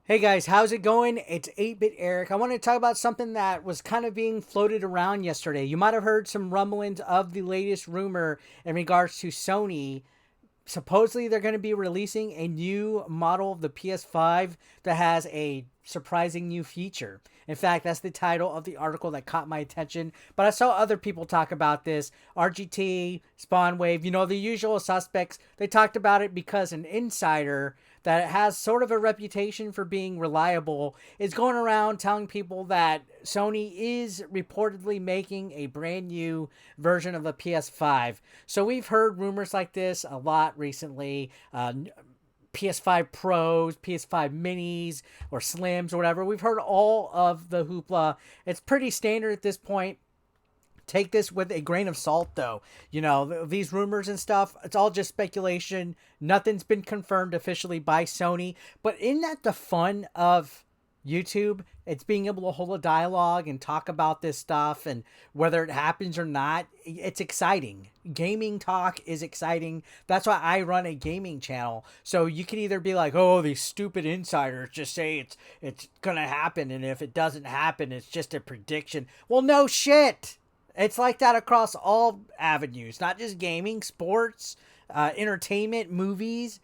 Hey guys, how's it going? It's 8-Bit Eric. I want to talk about something that was kind of being floated around yesterday. You might have heard some rumblings of the latest rumor in regards to Sony. Supposedly, they're going to be releasing a new model of the PS5 that has a surprising new feature. In fact, that's the title of the article that caught my attention. But I saw other people talk about this. RGT, Spawnwave, the usual suspects. They talked about it because an insider that has sort of a reputation for being reliable is going around telling people that Sony is reportedly making a brand new version of the PS5. So we've heard rumors like this a lot recently. PS5 Pros, PS5 Minis, or Slims, or whatever. We've heard all of the hoopla. It's pretty standard at this point. Take this with a grain of salt, though. These rumors and stuff, it's all just speculation. Nothing's been confirmed officially by Sony. But isn't that the fun of YouTube? It's being able to hold a dialogue and talk about this stuff, and whether it happens or not, it's exciting. Gaming talk is exciting. That's why I run a gaming channel. So you can either be like, oh, these stupid insiders just say it's gonna happen, and if it doesn't happen, it's just a prediction. Well, no shit. It's like that across all avenues, not just gaming, sports, entertainment, movies.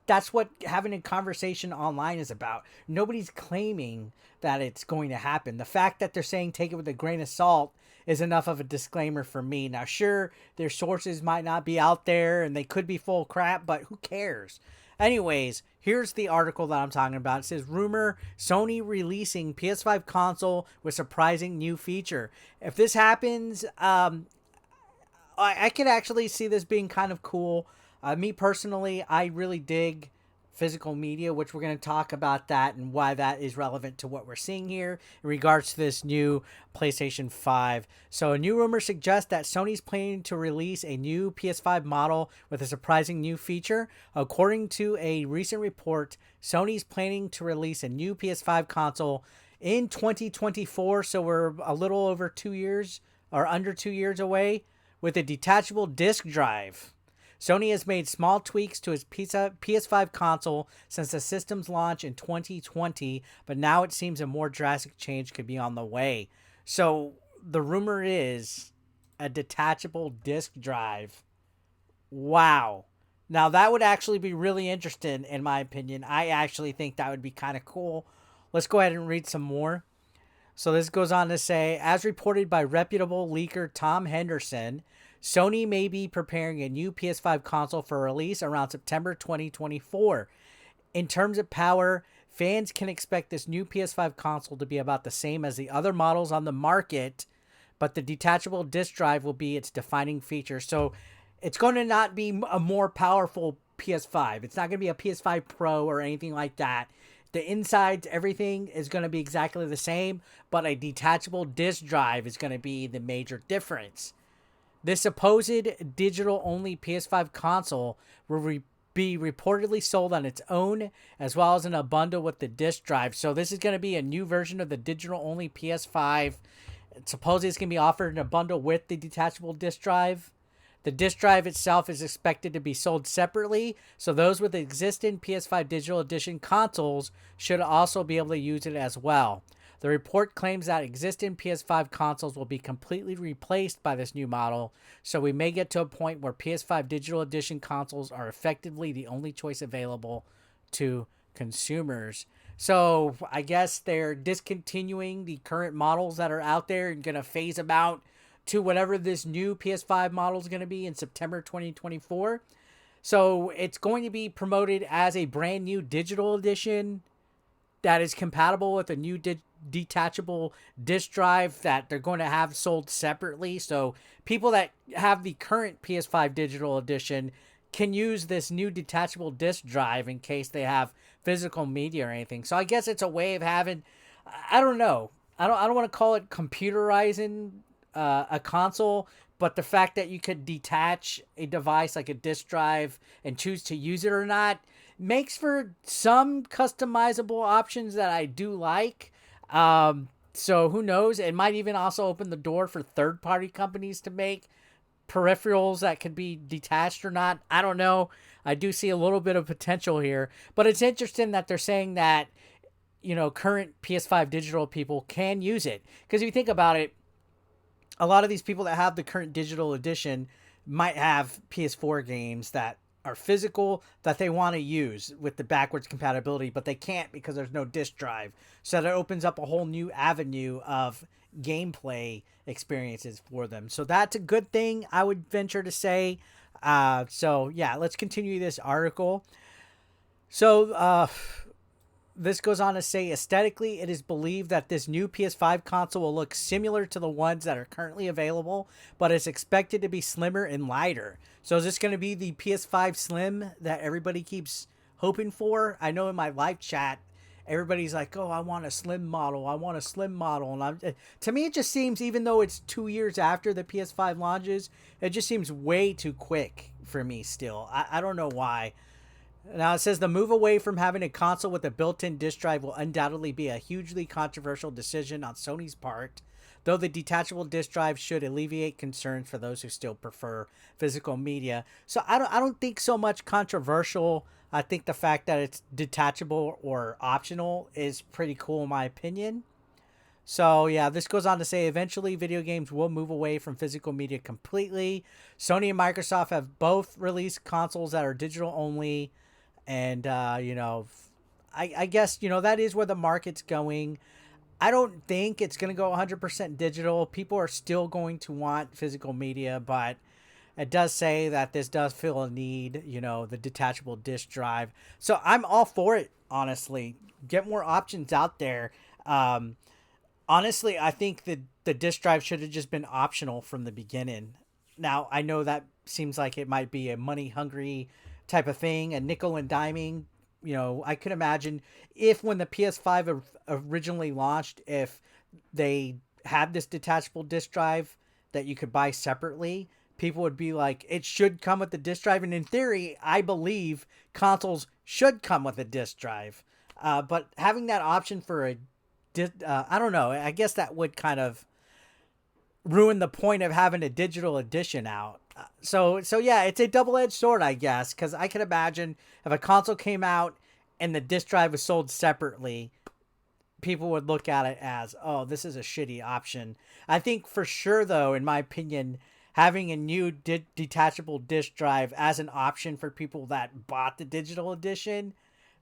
That's what having a conversation online is about. Nobody's claiming that it's going to happen. The fact that they're saying take it with a grain of salt is enough of a disclaimer for me. Now, sure, their sources might not be out there and they could be full of crap, but who cares? Anyways, here's the article that I'm talking about. It says, rumor Sony releasing PS5 console with surprising new feature. If this happens, I could actually see this being kind of cool. Me personally, I really dig physical media, which we're going to talk about that and why that is relevant to what we're seeing here in regards to this new PlayStation 5. So a new rumor suggests that Sony's planning to release a new PS5 model with a surprising new feature. According to a recent report, Sony's planning to release a new PS5 console in 2024, so we're a little over 2 years or under 2 years away, with a detachable disc drive. Sony has made small tweaks to its PS5 console since the system's launch in 2020, but now it seems a more drastic change could be on the way. So the rumor is a detachable disc drive. Wow. Now that would actually be really interesting in my opinion. I actually think that would be kind of cool. Let's go ahead and read some more. So this goes on to say, as reported by reputable leaker Tom Henderson, Sony may be preparing a new PS5 console for release around September 2024. In terms of power, fans can expect this new PS5 console to be about the same as the other models on the market, but the detachable disc drive will be its defining feature. So it's going to not be a more powerful PS5. It's not going to be a PS5 Pro or anything like that. The insides, everything is going to be exactly the same, but a detachable disc drive is going to be the major difference. This supposed digital-only PS5 console will be reportedly sold on its own, as well as in a bundle with the disc drive. So this is going to be a new version of the digital-only PS5. Supposedly it's going to be offered in a bundle with the detachable disc drive. The disc drive itself is expected to be sold separately, so those with existing PS5 Digital Edition consoles should also be able to use it as well. The report claims that existing PS5 consoles will be completely replaced by this new model, so we may get to a point where PS5 Digital Edition consoles are effectively the only choice available to consumers. So I guess they're discontinuing the current models that are out there and going to phase them out to whatever this new PS5 model is going to be in September 2024. So it's going to be promoted as a brand new digital edition that is compatible with a new detachable disc drive that they're going to have sold separately. So people that have the current PS5 digital edition can use this new detachable disc drive in case they have physical media or anything. So I guess it's a way of having, I don't know. I don't want to call it computerizing a console, but the fact that you could detach a device like a disc drive and choose to use it or not makes for some customizable options that I do like. So who knows? It might even also open the door for third-party companies to make peripherals that could be detached or not. I don't know. I do see a little bit of potential here, but it's interesting that they're saying that, current PS5 digital people can use it. Because if you think about it, a lot of these people that have the current digital edition might have PS4 games that are physical that they want to use with the backwards compatibility, but they can't because there's no disc drive. So that opens up a whole new avenue of gameplay experiences for them. So that's a good thing, I would venture to say. So yeah, let's continue this article. So this goes on to say, aesthetically, it is believed that this new PS5 console will look similar to the ones that are currently available, but it's expected to be slimmer and lighter. So is this going to be the PS5 Slim that everybody keeps hoping for? I know in my live chat, everybody's like, "Oh, I want a slim model. I want a slim model." And to me, it just seems, even though it's 2 years after the PS5 launches, it just seems way too quick for me still. I don't know why. Now it says the move away from having a console with a built-in disc drive will undoubtedly be a hugely controversial decision on Sony's part, though the detachable disc drive should alleviate concerns for those who still prefer physical media. So I don't think so much controversial. I think the fact that it's detachable or optional is pretty cool in my opinion. So yeah, this goes on to say eventually video games will move away from physical media completely. Sony and Microsoft have both released consoles that are digital only. And, I guess, that is where the market's going. I don't think it's going to go 100% digital. People are still going to want physical media, but it does say that this does fill a need, the detachable disc drive. So I'm all for it, honestly. Get more options out there. Honestly, I think that the disc drive should have just been optional from the beginning. Now, I know that seems like it might be a money-hungry type of thing, a nickel and diming. I could imagine if when the PS5 originally launched, if they had this detachable disc drive that you could buy separately, people would be like, it should come with the disc drive. And in theory, I believe consoles should come with a disc drive. But having that option for I don't know, I guess that would kind of ruin the point of having a digital edition out. So yeah, it's a double-edged sword, I guess, because I can imagine if a console came out and the disc drive was sold separately, people would look at it as, oh, this is a shitty option. I think for sure, though, in my opinion, having a new detachable disc drive as an option for people that bought the digital edition,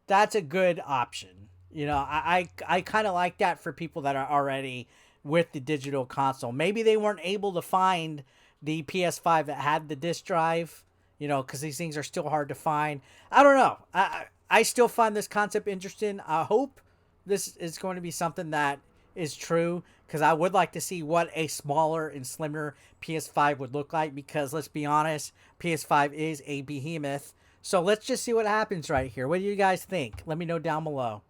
that's a good option. I kind of like that for people that are already with the digital console. Maybe they weren't able to find the PS5 that had the disc drive, because these things are still hard to find. I don't know. I still find this concept interesting. I hope this is going to be something that is true, because I would like to see what a smaller and slimmer PS5 would look like, because let's be honest, PS5 is a behemoth. So let's just see what happens right here. What do you guys think? Let me know down below.